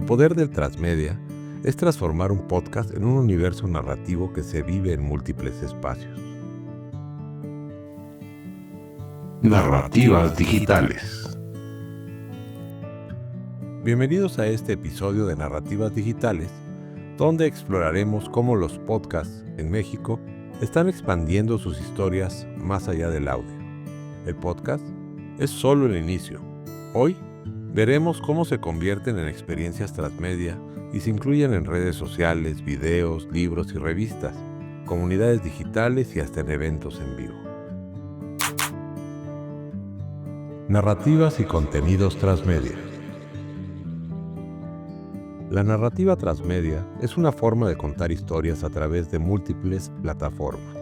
El poder del transmedia es transformar un podcast en un universo narrativo que se vive en múltiples espacios. Narrativas digitales. Bienvenidos a este episodio de Narrativas Digitales, donde exploraremos cómo los podcasts en México están expandiendo sus historias más allá del audio. El podcast es solo el inicio. Hoy veremos cómo se convierten en experiencias transmedia y se incluyen en redes sociales, videos, libros y revistas, comunidades digitales y hasta en eventos en vivo. Narrativas y contenidos transmedia. La narrativa transmedia es una forma de contar historias a través de múltiples plataformas,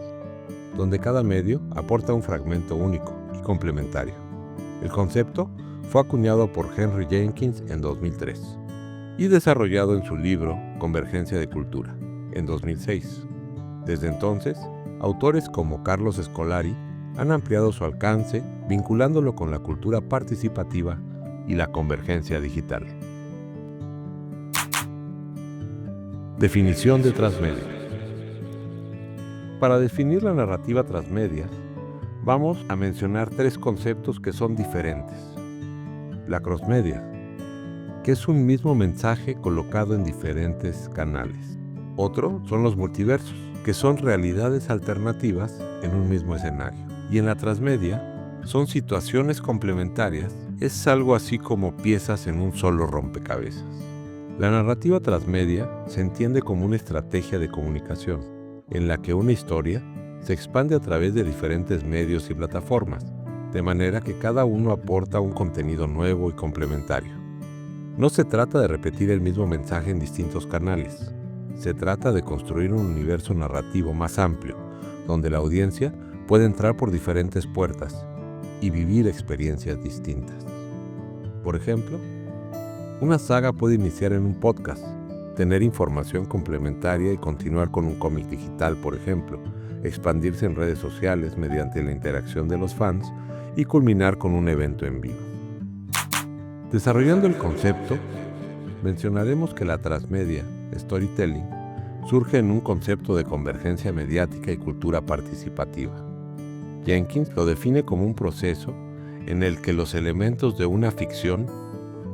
donde cada medio aporta un fragmento único y complementario. El concepto fue acuñado por Henry Jenkins en 2003 y desarrollado en su libro Convergencia de Cultura en 2006. Desde entonces, autores como Carlos Scolari han ampliado su alcance vinculándolo con la cultura participativa y la convergencia digital. Definición de transmedia. Para definir la narrativa transmedia, vamos a mencionar tres conceptos que son diferentes. La crossmedia, que es un mismo mensaje colocado en diferentes canales. Otro son los multiversos, que son realidades alternativas en un mismo escenario. Y en la transmedia, son situaciones complementarias, es algo así como piezas en un solo rompecabezas. La narrativa transmedia se entiende como una estrategia de comunicación, en la que una historia se expande a través de diferentes medios y plataformas, de manera que cada uno aporta un contenido nuevo y complementario. No se trata de repetir el mismo mensaje en distintos canales, se trata de construir un universo narrativo más amplio, donde la audiencia puede entrar por diferentes puertas y vivir experiencias distintas. Por ejemplo, una saga puede iniciar en un podcast, tener información complementaria y continuar con un cómic digital, por ejemplo, expandirse en redes sociales mediante la interacción de los fans y culminar con un evento en vivo. Desarrollando el concepto, mencionaremos que la transmedia, storytelling, surge en un concepto de convergencia mediática y cultura participativa. Jenkins lo define como un proceso en el que los elementos de una ficción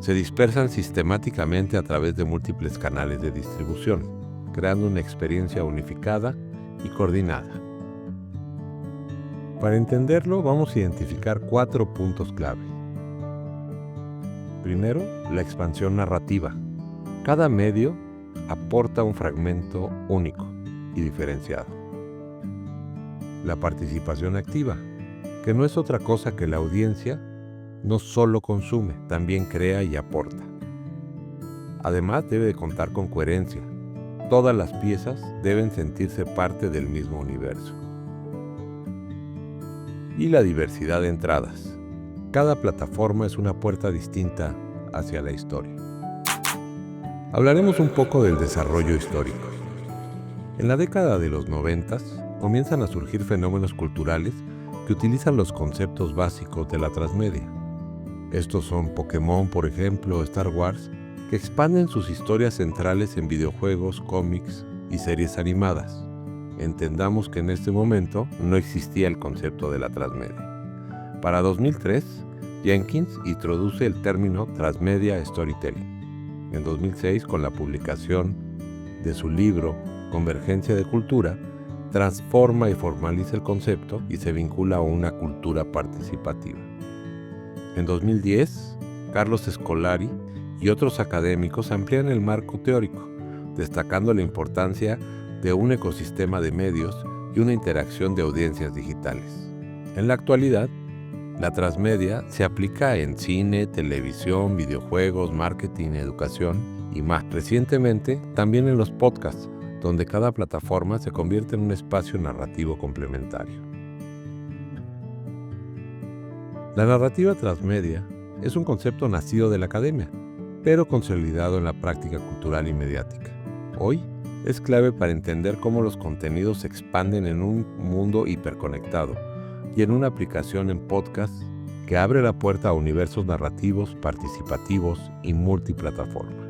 se dispersan sistemáticamente a través de múltiples canales de distribución, creando una experiencia unificada y coordinada. Para entenderlo, vamos a identificar 4 puntos clave. Primero, la expansión narrativa. Cada medio aporta un fragmento único y diferenciado. La participación activa, que no es otra cosa que la audiencia no solo consume, también crea y aporta. Además, debe de contar con coherencia. Todas las piezas deben sentirse parte del mismo universo. Y la diversidad de entradas. Cada plataforma es una puerta distinta hacia la historia. Hablaremos un poco del desarrollo histórico. En la década de los 90 comienzan a surgir fenómenos culturales que utilizan los conceptos básicos de la transmedia. Estos son Pokémon, por ejemplo, Star Wars, que expanden sus historias centrales en videojuegos, cómics y series animadas. Entendamos que en este momento no existía el concepto de la transmedia. Para 2003, Jenkins introduce el término transmedia storytelling. En 2006, con la publicación de su libro Convergencia de Cultura, transforma y formaliza el concepto y se vincula a una cultura participativa. En 2010, Carlos Scolari y otros académicos amplían el marco teórico, destacando la importancia de un ecosistema de medios y una interacción de audiencias digitales. En la actualidad, la transmedia se aplica en cine, televisión, videojuegos, marketing, educación y más. Recientemente, también en los podcasts, donde cada plataforma se convierte en un espacio narrativo complementario. La narrativa transmedia es un concepto nacido de la academia, pero consolidado en la práctica cultural y mediática. Hoy es clave para entender cómo los contenidos se expanden en un mundo hiperconectado y en una aplicación en podcast que abre la puerta a universos narrativos, participativos y multiplataforma.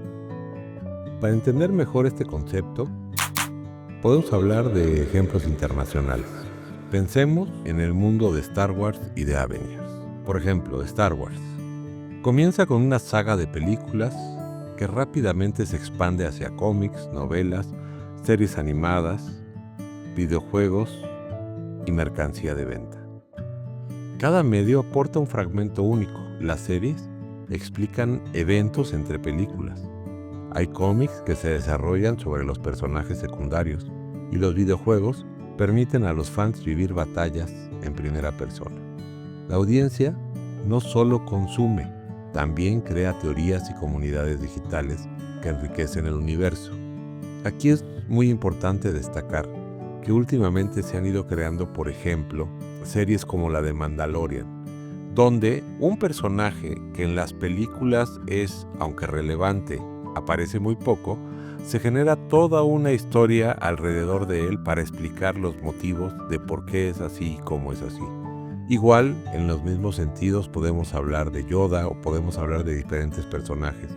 Para entender mejor este concepto, podemos hablar de ejemplos internacionales. Pensemos en el mundo de Star Wars y de Avengers. Por ejemplo, Star Wars comienza con una saga de películas que rápidamente se expande hacia cómics, novelas, series animadas, videojuegos y mercancía de venta. Cada medio aporta un fragmento único. Las series explican eventos entre películas. Hay cómics que se desarrollan sobre los personajes secundarios y los videojuegos permiten a los fans vivir batallas en primera persona. La audiencia no solo consume, también crea teorías y comunidades digitales que enriquecen el universo. Aquí es muy importante destacar que últimamente se han ido creando, por ejemplo, series como la de Mandalorian, donde un personaje que en las películas es, aunque relevante, aparece muy poco, se genera toda una historia alrededor de él para explicar los motivos de por qué es así y cómo es así. Igual, en los mismos sentidos podemos hablar de Yoda o podemos hablar de diferentes personajes,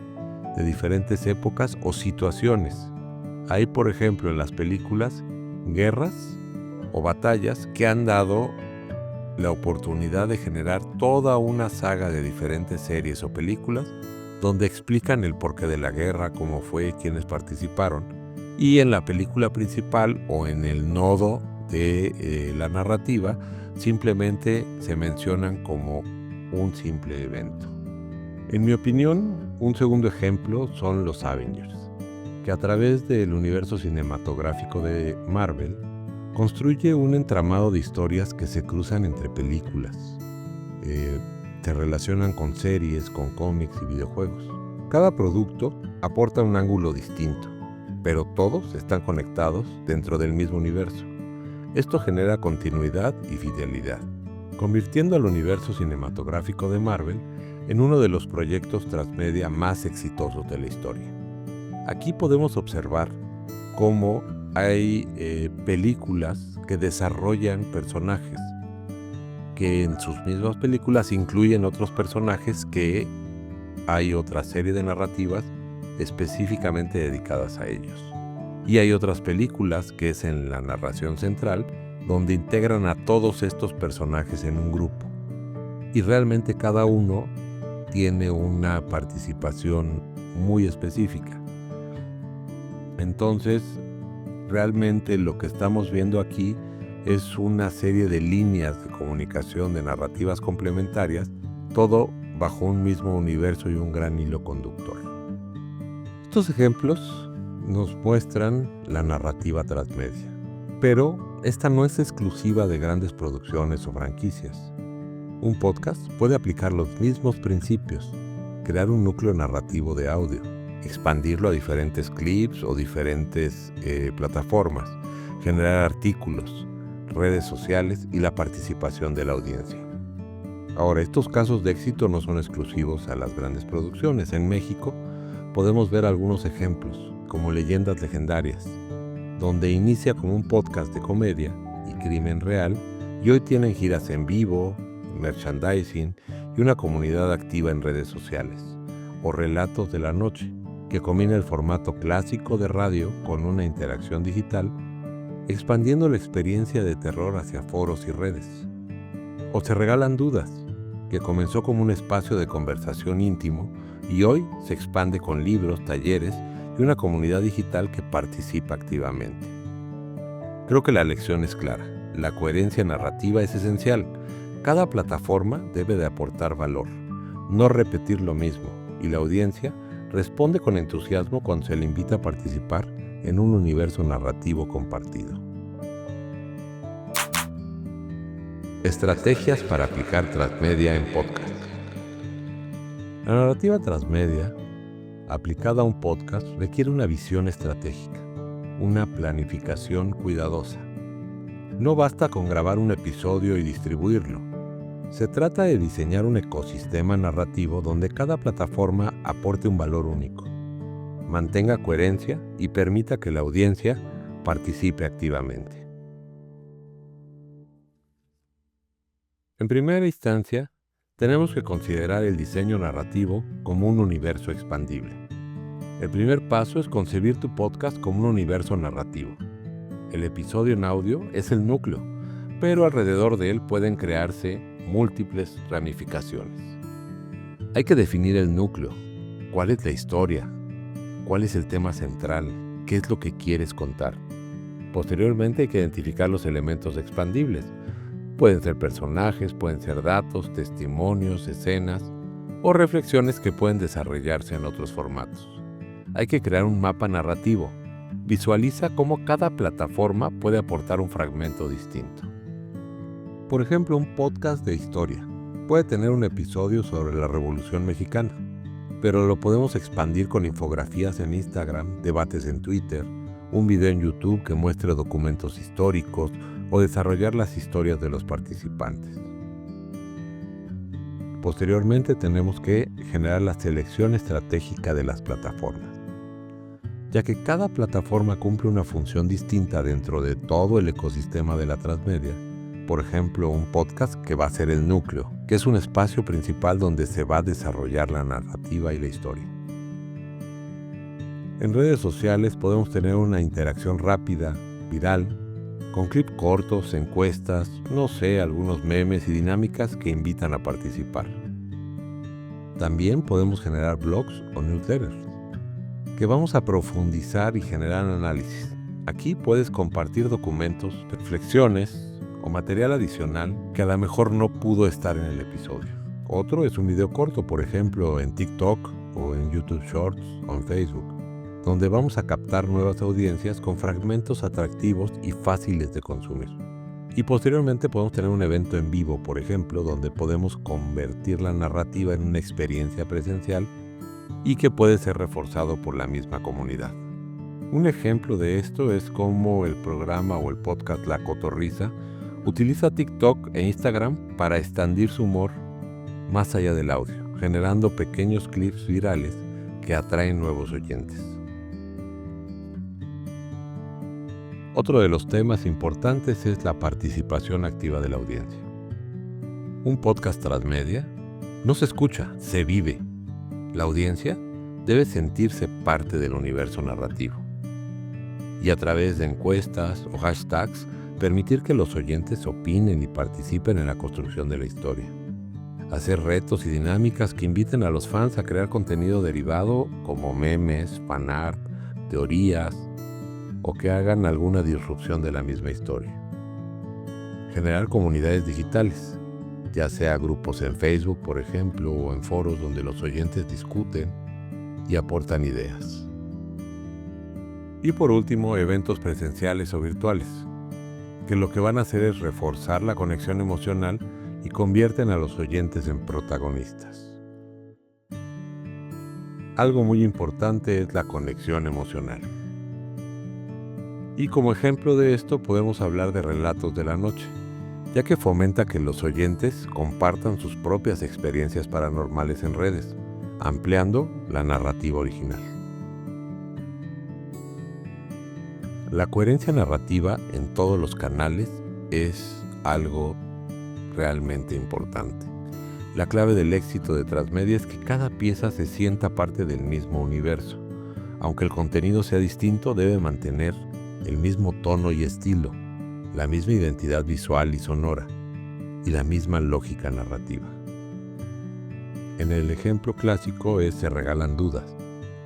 de diferentes épocas o situaciones. Hay, por ejemplo, en las películas, guerras o batallas que han dado la oportunidad de generar toda una saga de diferentes series o películas donde explican el porqué de la guerra, cómo fue, quiénes participaron. Y en la película principal o en el nodo de la narrativa, simplemente se mencionan como un simple evento. En mi opinión, un segundo ejemplo son los Avengers, que a través del universo cinematográfico de Marvel, construye un entramado de historias que se cruzan entre películas. Se relacionan con series, con cómics y videojuegos. Cada producto aporta un ángulo distinto, pero todos están conectados dentro del mismo universo. Esto genera continuidad y fidelidad, convirtiendo al universo cinematográfico de Marvel en uno de los proyectos transmedia más exitosos de la historia. Aquí podemos observar cómo hay películas que desarrollan personajes, que en sus mismas películas incluyen otros personajes que hay otra serie de narrativas específicamente dedicadas a ellos. Y hay otras películas que es en la narración central, donde integran a todos estos personajes en un grupo. Y realmente cada uno tiene una participación muy específica. Entonces, realmente lo que estamos viendo aquí es una serie de líneas de comunicación, de narrativas complementarias, todo bajo un mismo universo y un gran hilo conductor. Estos ejemplos nos muestran la narrativa transmedia, pero esta no es exclusiva de grandes producciones o franquicias. Un podcast puede aplicar los mismos principios, crear un núcleo narrativo de audio, expandirlo a diferentes clips o diferentes plataformas, generar artículos, redes sociales y la participación de la audiencia. Ahora, estos casos de éxito no son exclusivos a las grandes producciones. En México podemos ver algunos ejemplos, como Leyendas Legendarias, donde inicia como un podcast de comedia y crimen real y hoy tienen giras en vivo, merchandising y una comunidad activa en redes sociales. O Relatos de la Noche, que combina el formato clásico de radio con una interacción digital, expandiendo la experiencia de terror hacia foros y redes. O Se Regalan Dudas, que comenzó como un espacio de conversación íntimo y hoy se expande con libros, talleres y una comunidad digital que participa activamente. Creo que la lección es clara. La coherencia narrativa es esencial. Cada plataforma debe de aportar valor, no repetir lo mismo, y la audiencia responde con entusiasmo cuando se le invita a participar en un universo narrativo compartido. Estrategias para aplicar transmedia en podcast. La narrativa transmedia, aplicada a un podcast, requiere una visión estratégica, una planificación cuidadosa. No basta con grabar un episodio y distribuirlo. Se trata de diseñar un ecosistema narrativo donde cada plataforma aporte un valor único, mantenga coherencia y permita que la audiencia participe activamente. En primera instancia, tenemos que considerar el diseño narrativo como un universo expandible. El primer paso es concebir tu podcast como un universo narrativo. El episodio en audio es el núcleo, pero alrededor de él pueden crearse múltiples ramificaciones. Hay que definir el núcleo. ¿Cuál es la historia? ¿Cuál es el tema central? ¿Qué es lo que quieres contar? Posteriormente hay que identificar los elementos expandibles. Pueden ser personajes, pueden ser datos, testimonios, escenas o reflexiones que pueden desarrollarse en otros formatos. Hay que crear un mapa narrativo. Visualiza cómo cada plataforma puede aportar un fragmento distinto. Por ejemplo, un podcast de historia puede tener un episodio sobre la Revolución Mexicana, pero lo podemos expandir con infografías en Instagram, debates en Twitter, un video en YouTube que muestre documentos históricos o desarrollar las historias de los participantes. Posteriormente tenemos que generar la selección estratégica de las plataformas, ya que cada plataforma cumple una función distinta dentro de todo el ecosistema de la transmedia. Por ejemplo, un podcast que va a ser el núcleo, que es un espacio principal donde se va a desarrollar la narrativa y la historia. En redes sociales podemos tener una interacción rápida, viral, con clips cortos, encuestas, algunos memes y dinámicas que invitan a participar. También podemos generar blogs o newsletters, que vamos a profundizar y generar análisis. Aquí puedes compartir documentos, reflexiones o material adicional que a lo mejor no pudo estar en el episodio. Otro es un video corto, por ejemplo, en TikTok o en YouTube Shorts o en Facebook, donde vamos a captar nuevas audiencias con fragmentos atractivos y fáciles de consumir. Y posteriormente podemos tener un evento en vivo, por ejemplo, donde podemos convertir la narrativa en una experiencia presencial y que puede ser reforzado por la misma comunidad. Un ejemplo de esto es cómo el programa o el podcast La Cotorrisa utiliza TikTok e Instagram para expandir su humor más allá del audio, generando pequeños clips virales que atraen nuevos oyentes. Otro de los temas importantes es la participación activa de la audiencia. Un podcast transmedia no se escucha, se vive. La audiencia debe sentirse parte del universo narrativo. Y a través de encuestas o hashtags, permitir que los oyentes opinen y participen en la construcción de la historia. Hacer retos y dinámicas que inviten a los fans a crear contenido derivado como memes, fanart, teorías, o que hagan alguna disrupción de la misma historia. Generar comunidades digitales, ya sea grupos en Facebook, por ejemplo, o en foros donde los oyentes discuten y aportan ideas. Y por último, eventos presenciales o virtuales, que lo que van a hacer es reforzar la conexión emocional y convierten a los oyentes en protagonistas. Algo muy importante es la conexión emocional. Y como ejemplo de esto podemos hablar de Relatos de la Noche, ya que fomenta que los oyentes compartan sus propias experiencias paranormales en redes, ampliando la narrativa original. La coherencia narrativa en todos los canales es algo realmente importante. La clave del éxito de Transmedia es que cada pieza se sienta parte del mismo universo. Aunque el contenido sea distinto, debe mantener el mismo tono y estilo, la misma identidad visual y sonora, y la misma lógica narrativa. En el ejemplo clásico es Se Regalan Dudas.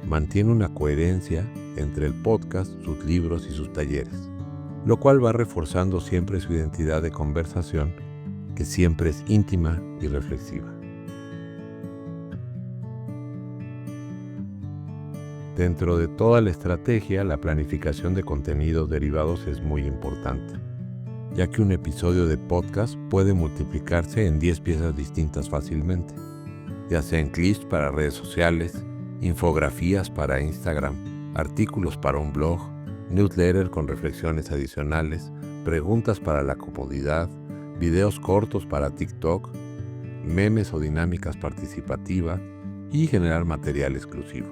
Mantiene una coherencia entre el podcast, sus libros y sus talleres, lo cual va reforzando siempre su identidad de conversación, que siempre es íntima y reflexiva. Dentro de toda la estrategia, la planificación de contenidos derivados es muy importante, ya que un episodio de podcast puede multiplicarse en 10 piezas distintas fácilmente, ya sea en clips para redes sociales, infografías para Instagram, artículos para un blog, newsletter con reflexiones adicionales, preguntas para la comodidad, videos cortos para TikTok, memes o dinámicas participativas y generar material exclusivo.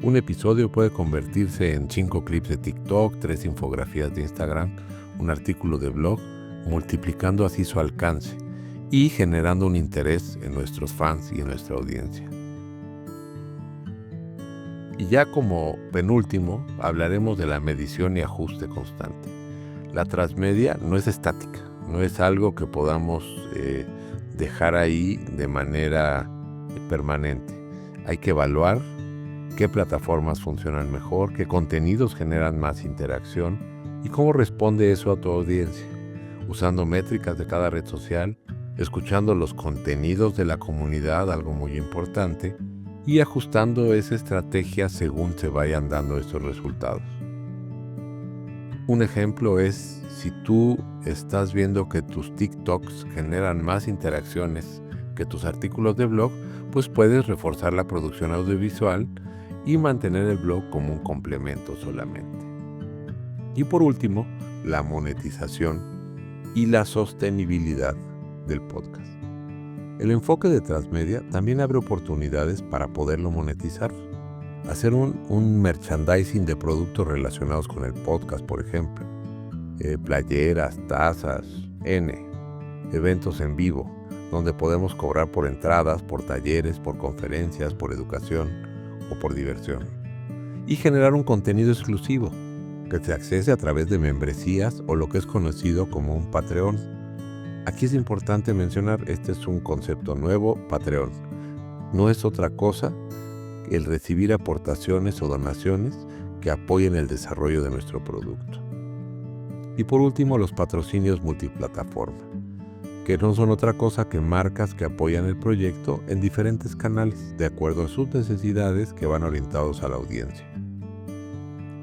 Un episodio puede convertirse en 5 clips de TikTok, 3 infografías de Instagram, un artículo de blog, multiplicando así su alcance y generando un interés en nuestros fans y en nuestra audiencia. Y ya como penúltimo, hablaremos de la medición y ajuste constante. La transmedia no es estática, no es algo que podamos dejar ahí de manera permanente. Hay que evaluar qué plataformas funcionan mejor, qué contenidos generan más interacción y cómo responde eso a tu audiencia, usando métricas de cada red social, escuchando los contenidos de la comunidad, algo muy importante, y ajustando esa estrategia según se vayan dando estos resultados. Un ejemplo es si tú estás viendo que tus TikToks generan más interacciones que tus artículos de blog, pues puedes reforzar la producción audiovisual y mantener el blog como un complemento solamente. Y por último, la monetización y la sostenibilidad del podcast. El enfoque de Transmedia también abre oportunidades para poderlo monetizar. Hacer un merchandising de productos relacionados con el podcast, por ejemplo. Playeras, tazas, eventos en vivo, donde podemos cobrar por entradas, por talleres, por conferencias, por educación o por diversión. Y generar un contenido exclusivo que se accese a través de membresías o lo que es conocido como un Patreon. Aquí es importante mencionar, este es un concepto nuevo, Patreon. No es otra cosa que el recibir aportaciones o donaciones que apoyen el desarrollo de nuestro producto. Y por último, los patrocinios multiplataforma, que no son otra cosa que marcas que apoyan el proyecto en diferentes canales, de acuerdo a sus necesidades que van orientados a la audiencia.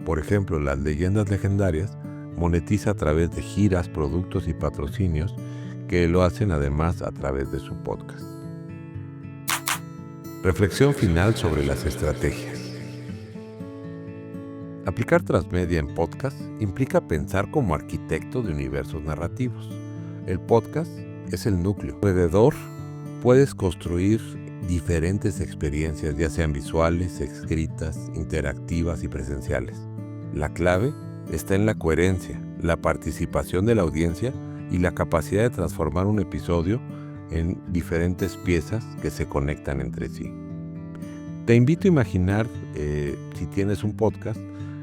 Por ejemplo, las leyendas legendarias monetiza a través de giras, productos y patrocinios que lo hacen además a través de su podcast. Reflexión final sobre las estrategias. Aplicar transmedia en podcast implica pensar como arquitecto de universos narrativos. El podcast es el núcleo. Alrededor puedes construir diferentes experiencias, ya sean visuales, escritas, interactivas y presenciales. La clave está en la coherencia, la participación de la audiencia y la capacidad de transformar un episodio en diferentes piezas que se conectan entre sí. Te invito a imaginar, si tienes un podcast,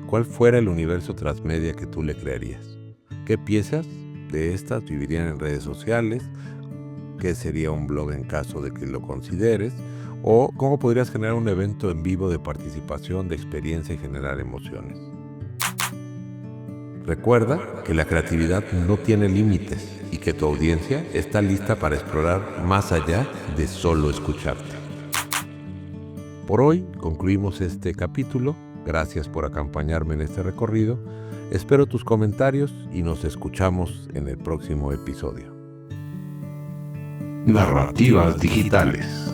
cuál fuera el universo transmedia que tú le crearías. ¿Qué piezas de estas vivirían en redes sociales? ¿Qué sería un blog en caso de que lo consideres? ¿O cómo podrías generar un evento en vivo de participación, de experiencia y generar emociones? Recuerda que la creatividad no tiene límites y que tu audiencia está lista para explorar más allá de solo escucharte. Por hoy concluimos este capítulo. Gracias por acompañarme en este recorrido. Espero tus comentarios y nos escuchamos en el próximo episodio. Narrativas digitales.